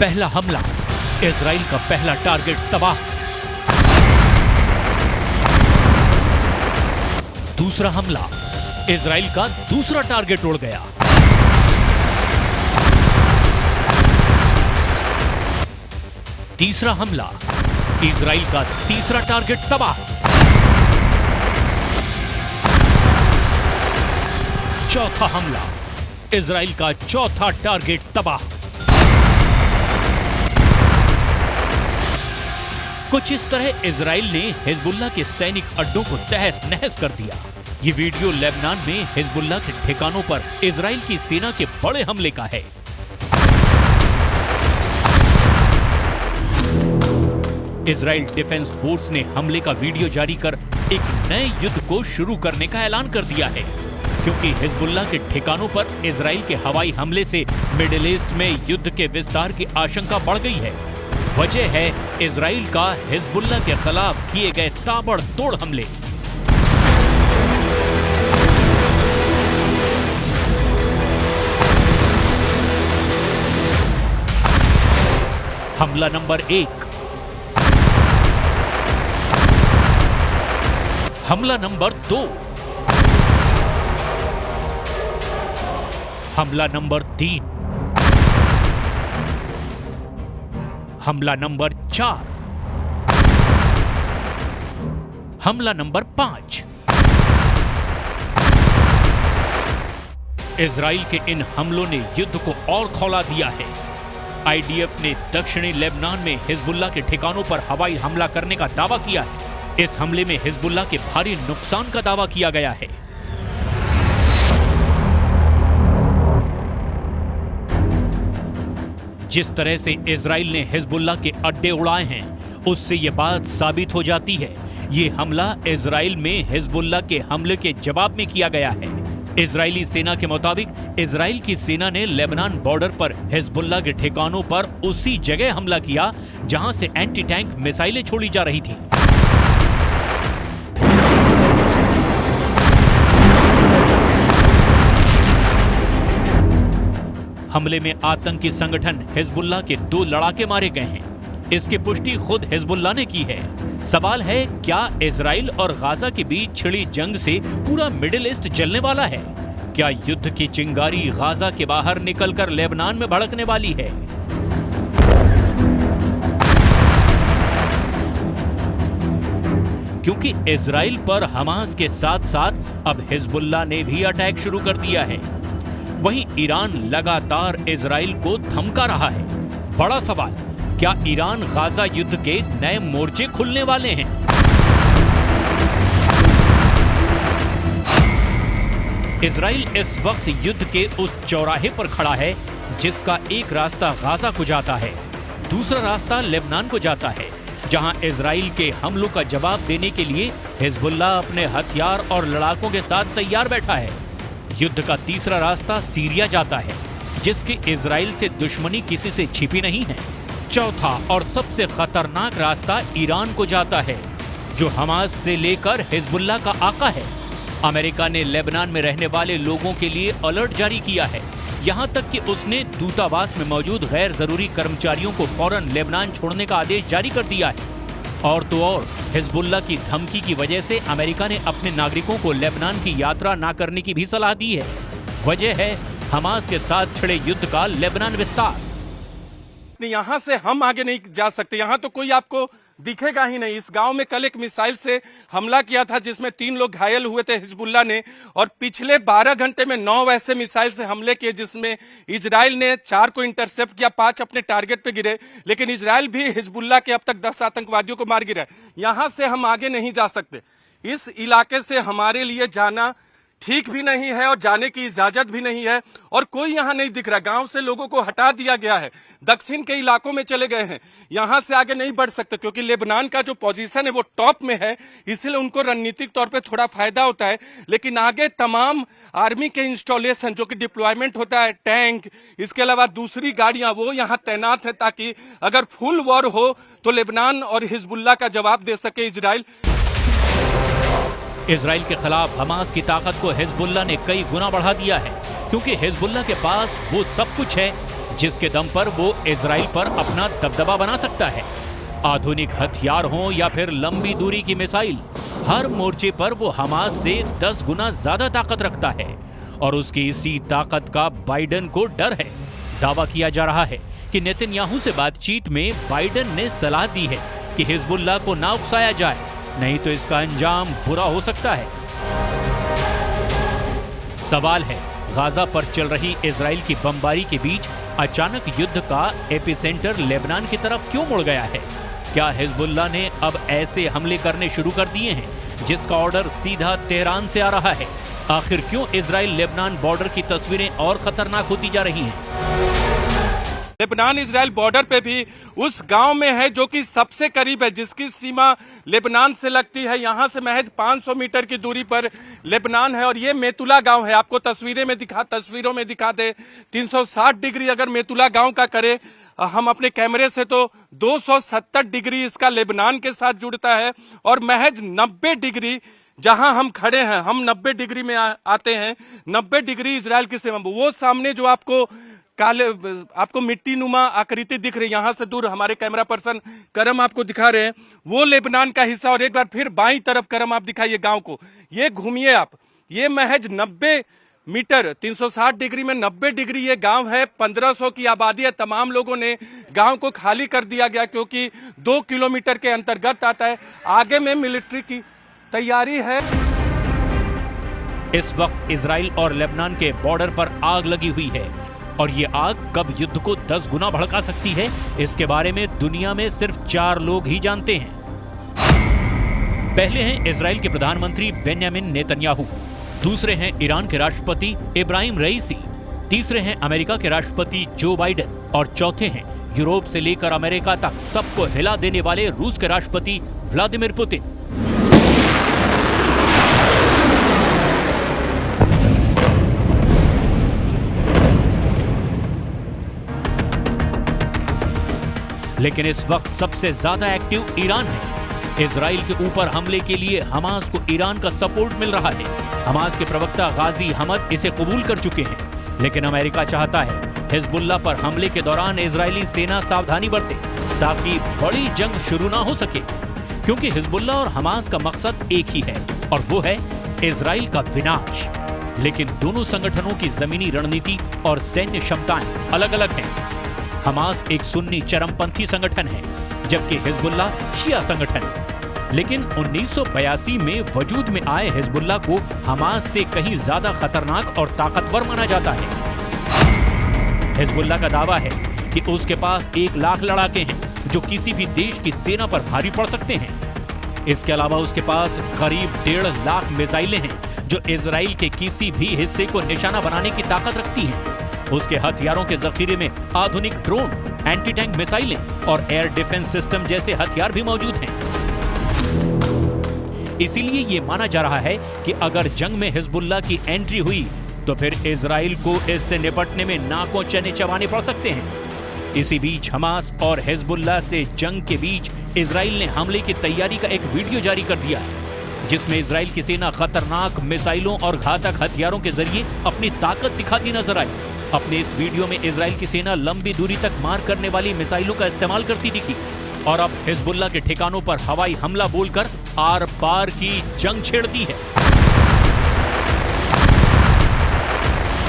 पहला हमला, इजराइल का पहला टारगेट तबाह। दूसरा हमला, इजराइल का दूसरा टारगेट उड़ गया। तीसरा हमला, इजराइल का तीसरा टारगेट तबाह। चौथा हमला, इजराइल का चौथा टारगेट तबाह। कुछ इस तरह इजराइल ने हिजबुल्लाह के सैनिक अड्डों को तहस नहस कर दिया। ये वीडियो लेबनान में हिजबुल्लाह के ठिकानों पर इजराइल की सेना के बड़े हमले का है। इजराइल डिफेंस फोर्स ने हमले का वीडियो जारी कर एक नए युद्ध को शुरू करने का ऐलान कर दिया है, क्योंकि हिजबुल्लाह के ठिकानों पर इजराइल के हवाई हमले से मिडिल ईस्ट में युद्ध के विस्तार की आशंका बढ़ गई है। वजह है इजराइल का हिजबुल्लाह के खिलाफ किए गए ताबड़तोड़ हमले। हमला नंबर 1, हमला नंबर 2, हमला नंबर 3, हमला नंबर 4, हमला नंबर 5। इजराइल के इन हमलों ने युद्ध को और खौला दिया है। आईडीएफ ने दक्षिणी लेबनान में हिजबुल्लाह के ठिकानों पर हवाई हमला करने का दावा किया है। इस हमले में हिजबुल्लाह के भारी नुकसान का दावा किया गया है। जिस तरह से इजराइल ने हिजबुल्लाह के अड्डे उड़ाए हैं, उससे यह बात साबित हो जाती है ये हमला इजराइल में हिजबुल्लाह के हमले के जवाब में किया गया है। इजरायली सेना के मुताबिक इजराइल की सेना ने लेबनान बॉर्डर पर हिजबुल्लाह के ठिकानों पर उसी जगह हमला किया जहां से एंटी टैंक मिसाइलें छोड़ी जा रही थी। हमले में आतंकी संगठन हिजबुल्लाह के 2 लड़ाके मारे गए हैं। इसकी पुष्टि खुद हिजबुल्लाह ने की है। सवाल है, क्या इजराइल और गाजा के बीच छिड़ी जंग से पूरा मिडिल ईस्ट जलने वाला है? क्या युद्ध की चिंगारी गाजा के बाहर निकलकर लेबनान में भड़कने वाली है? क्योंकि इजराइल पर हमास के साथ साथ अब हिजबुल्लाह ने भी अटैक शुरू कर दिया है। वहीं ईरान लगातार इजराइल को धमका रहा है। बड़ा सवाल, क्या ईरान गाजा युद्ध के नए मोर्चे खुलने वाले हैं? इजराइल इस वक्त युद्ध के उस चौराहे पर खड़ा है जिसका एक रास्ता गाजा को जाता है, दूसरा रास्ता लेबनान को जाता है, जहां इजराइल के हमलों का जवाब देने के लिए हिजबुल्लाह अपने हथियार और लड़ाकों के साथ तैयार बैठा है। युद्ध का तीसरा रास्ता सीरिया जाता है, जिसकी इजराइल से दुश्मनी किसी से छिपी नहीं है। चौथा और सबसे खतरनाक रास्ता ईरान को जाता है, जो हमास से लेकर हिजबुल्लाह का आका है। अमेरिका ने लेबनान में रहने वाले लोगों के लिए अलर्ट जारी किया है। यहां तक कि उसने दूतावास में मौजूद गैर जरूरी कर्मचारियों को फौरन लेबनान छोड़ने का आदेश जारी कर दिया है। और तो और हिजबुल्लाह की धमकी की वजह से अमेरिका ने अपने नागरिकों को लेबनान की यात्रा न करने की भी सलाह दी है। वजह है हमास के साथ छिड़े युद्ध का लेबनान विस्तार। यहाँ से हम आगे नहीं जा सकते, यहाँ तो कोई आपको दिखेगा ही नहीं। इस गांव में कल एक मिसाइल से हमला किया था जिसमें 3 लोग घायल हुए थे हिजबुल्लाह ने, और पिछले 12 घंटे में 9 वैसे मिसाइल से हमले किए जिसमें इजराइल ने 4 को इंटरसेप्ट किया, 5 अपने टारगेट पे गिरे। लेकिन इजराइल भी हिजबुल्लाह के अब तक 10 आतंकवादियों को मार गिरा है। यहाँ से हम आगे नहीं जा सकते। इस इलाके से हमारे लिए जाना ठीक भी नहीं है और जाने की इजाजत भी नहीं है, और कोई यहाँ नहीं दिख रहा। गांव से लोगों को हटा दिया गया है, दक्षिण के इलाकों में चले गए हैं। यहाँ से आगे नहीं बढ़ सकते क्योंकि लेबनान का जो पोजीशन है वो टॉप में है, इसलिए उनको रणनीतिक तौर पे थोड़ा फायदा होता है। लेकिन आगे तमाम आर्मी के इंस्टॉलेशन जो कि डिप्लॉयमेंट होता है, टैंक, इसके अलावा दूसरी गाड़ियां, वो यहाँ तैनात है ताकि अगर फुल वॉर हो तो लेबनान और हिजबुल्लाह का जवाब दे सके इजराइल। इजराइल के खिलाफ हमास की ताकत को हिजबुल्लाह ने कई गुना बढ़ा दिया है, क्योंकि हिजबुल्लाह के पास वो सब कुछ है जिसके दम पर वो इजराइल पर अपना दबदबा बना सकता है। आधुनिक हथियार हों या फिर लंबी दूरी की मिसाइल, हर मोर्चे पर वो हमास से 10 गुना ज्यादा ताकत रखता है और उसकी इसी ताकत का बाइडेन को डर है। दावा किया जा रहा है कि नेतन्याहू से बातचीत में बाइडेन ने सलाह दी है कि हिजबुल्लाह को ना उकसाया जाए, नहीं तो इसका अंजाम बुरा हो सकता है। सवाल है, गाजा पर चल रही इजराइल की बमबारी के बीच अचानक युद्ध का एपिसेंटर लेबनान की तरफ क्यों मुड़ गया है? क्या हिजबुल्लाह ने अब ऐसे हमले करने शुरू कर दिए हैं जिसका ऑर्डर सीधा तेहरान से आ रहा है? आखिर क्यों इजराइल लेबनान बॉर्डर की तस्वीरें और खतरनाक होती जा रही हैं? लेबनान इजराइल बॉर्डर पे भी उस गांव में है जो कि सबसे करीब है, जिसकी सीमा लेबनान से लगती है। यहां से महज 500 मीटर की दूरी पर लेबनान है और ये मेतुला गांव है। आपको तस्वीरों में दिखा दे 360 डिग्री अगर मेतुला गांव का करे हम अपने कैमरे से तो 270 डिग्री इसका लेबनान के साथ जुड़ता है और महज 90 डिग्री जहां हम खड़े हैं, हम 90 डिग्री में आते हैं। 90 डिग्री इजराइल की सीमा। वो सामने जो आपको मिट्टी नुमा आकृति दिख रही है, यहां से दूर हमारे कैमरा पर्सन करम आपको दिखा रहे हैं, वो लेबनान का हिस्सा। और एक बार फिर बाईं तरफ करम आप दिखाइए गांव को, ये घूमिए आप, ये महज 90 मीटर 360 डिग्री में 90 डिग्री ये गांव है। 1500 की आबादी है। तमाम लोगों ने गांव को खाली कर दिया गया क्योंकि 2 किलोमीटर के अंतर्गत आता है। आगे में मिलिट्री की तैयारी है। इस वक्त इजराइल और लेबनान के बॉर्डर पर आग लगी हुई है और ये आग कब युद्ध को 10 गुना भड़का सकती है, इसके बारे में दुनिया में सिर्फ 4 लोग ही जानते हैं। पहले हैं इजराइल के प्रधानमंत्री बेंयामिन नेतन्याहू, दूसरे हैं ईरान के राष्ट्रपति इब्राहिम रईसी, तीसरे हैं अमेरिका के राष्ट्रपति जो बाइडेन और चौथे हैं यूरोप से लेकर अमेरिका तक सबको हिला देने वाले रूस के राष्ट्रपति व्लादिमीर पुतिन। लेकिन इस वक्त सबसे ज्यादा एक्टिव ईरान है। इजराइल के ऊपर हमले के लिए हमास को ईरान का सपोर्ट मिल रहा है। हमास के प्रवक्ता गाजी हमद इसे कबूल कर चुके हैं, लेकिन अमेरिका चाहता है हिजबुल्लाह पर हमले के दौरान इजरायली सेना सावधानी बरते ताकि बड़ी जंग शुरू ना हो सके, क्योंकि हिजबुल्लाह और हमास का मकसद एक ही है और वो है इजराइल का विनाश। लेकिन दोनों संगठनों की जमीनी रणनीति और सैन्य क्षमताएं अलग अलग हैं। हमास एक सुन्नी चरमपंथी संगठन है जबकि हिजबुल्लाह शिया संगठन। लेकिन 1982 में वजूद में आए हिजबुल्लाह को हमास से कहीं ज्यादा खतरनाक और ताकतवर माना जाता है। हिजबुल्लाह का दावा है कि उसके पास 1 लाख लड़ाके हैं जो किसी भी देश की सेना पर भारी पड़ सकते हैं। इसके अलावा उसके पास करीब 1.5 लाख मिसाइलें हैं जो इजराइल के किसी भी हिस्से को निशाना बनाने की ताकत रखती हैं। उसके हथियारों के जखीरे में आधुनिक ड्रोन, एंटी टैंक मिसाइलें और एयर डिफेंस सिस्टम जैसे हथियार भी मौजूद हैं। इसीलिए ये माना जा रहा है कि अगर जंग में हिजबुल्लाह की एंट्री हुई तो फिर इजराइल को इससे निपटने में नाकों चने चबाने पड़ सकते हैं। इसी बीच हमास और हिजबुल्लाह से जंग के बीच इजराइल ने हमले की तैयारी का एक वीडियो जारी कर दिया, जिसमें इजराइल की सेना खतरनाक मिसाइलों और घातक हथियारों के जरिए अपनी ताकत दिखाती नजर आई। अपने इस वीडियो में इजराइल की सेना लंबी दूरी तक मार करने वाली मिसाइलों का इस्तेमाल करती दिखी और अब हिजबुल्लाह के ठिकानों पर हवाई हमला बोलकर आर पार की जंग छेड़ दी है।